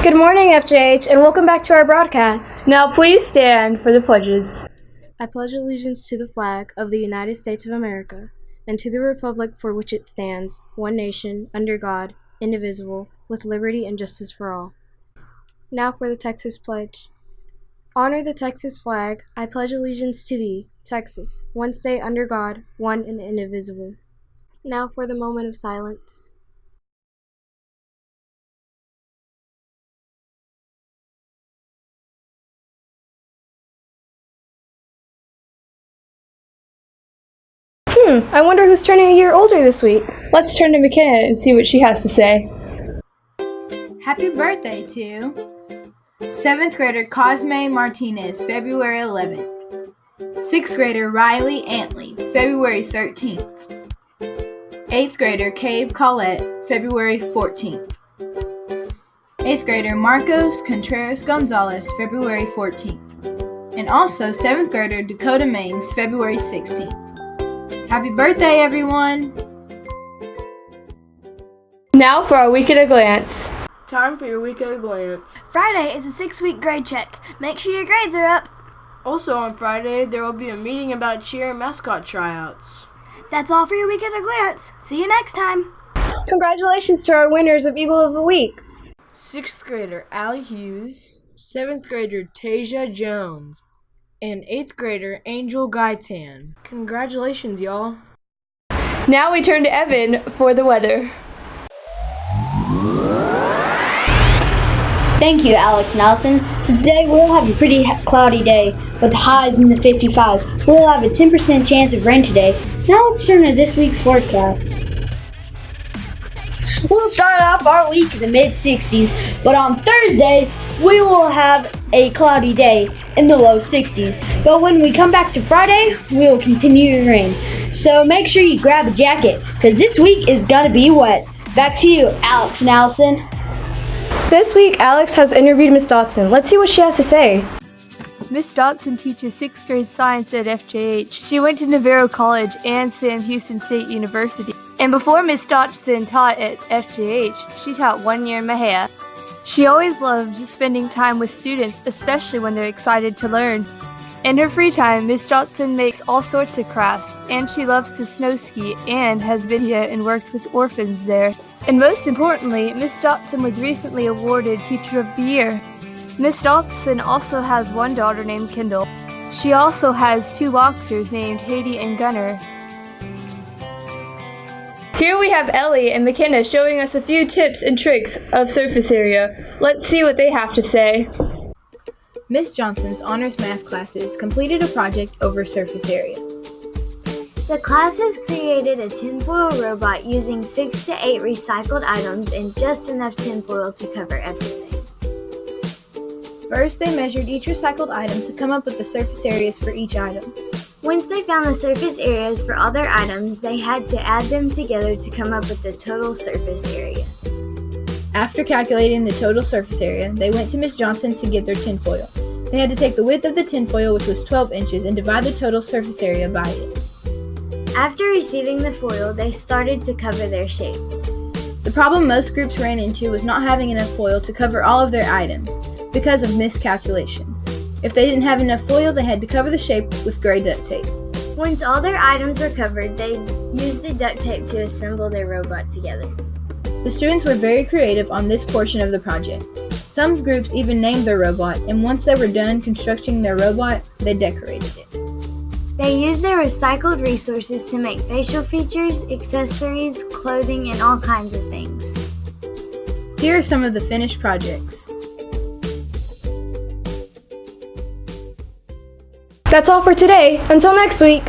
Good morning, FJH, and welcome back to our broadcast. Now please stand for the pledges. I pledge allegiance to the flag of the United States of America and to the republic for which it stands, one nation, under God, indivisible, with liberty and justice for all. Now for the Texas Pledge. Honor the Texas flag. I pledge allegiance to thee, Texas, one state under God, one and indivisible. Now for the moment of silence. I wonder who's turning a year older this week. Let's turn to McKenna and see what she has to say. Happy birthday to 7th grader Cosme Martinez, February 11th. 6th grader Riley Antley, February 13th. 8th grader Cabe, Collett, February 14th. 8th grader Marcos Contreras Gonzalez, February 14th. And also 7th grader Dakota Maynes, February 16th. Happy birthday, everyone! Now for our week at a glance. Time for your week at a glance. Friday is a 6-week grade check. Make sure your grades are up. Also on Friday, there will be a meeting about cheer and mascot tryouts. That's all for your week at a glance. See you next time. Congratulations to our winners of Eagle of the Week. 6th grader Allie Hughes, 7th grader Tasia Jones, and 8th grader Angel Gaitan. Congratulations, y'all. Now we turn to Evan for the weather. Thank you, Alex Nelson. So today we'll have a pretty cloudy day with highs in the 55s. We'll have a 10% chance of rain today. Now let's turn to this week's forecast. We'll start off our week in the mid-60s, but on Thursday we will have a cloudy day in the low 60s. But when we come back to Friday, we will continue to rain. So make sure you grab a jacket, because this week is gonna be wet. Back to you, Alex Nelson. This week, Alex has interviewed Miss Dotson. Let's see what she has to say. Miss Dotson teaches 6th grade science at FJH. She went to Navarro College and Sam Houston State University. And before Miss Dotson taught at FJH, she taught 1 year in Mahia. She always loved spending time with students, especially when they're excited to learn. In her free time, Miss Dotson makes all sorts of crafts, and she loves to snow ski and has been here and worked with orphans there. And most importantly, Miss Dotson was recently awarded Teacher of the Year. Miss Dotson also has one daughter named Kendall. She also has 2 boxers named Haiti and Gunner. Here we have Ellie and McKenna showing us a few tips and tricks of surface area. Let's see what they have to say. Miss Johnson's honors math classes completed a project over surface area. The classes created a tinfoil robot using 6 to 8 recycled items and just enough tinfoil to cover everything. First, they measured each recycled item to come up with the surface areas for each item. Once they found the surface areas for all their items, they had to add them together to come up with the total surface area. After calculating the total surface area, they went to Miss Johnson to get their tinfoil. They had to take the width of the tinfoil, which was 12 inches, and divide the total surface area by it. After receiving the foil, they started to cover their shapes. The problem most groups ran into was not having enough foil to cover all of their items because of miscalculations. If they didn't have enough foil, they had to cover the shape with gray duct tape. Once all their items were covered, they used the duct tape to assemble their robot together. The students were very creative on this portion of the project. Some groups even named their robot, and once they were done constructing their robot, they decorated it. They used their recycled resources to make facial features, accessories, clothing, and all kinds of things. Here are some of the finished projects. That's all for today. Until next week.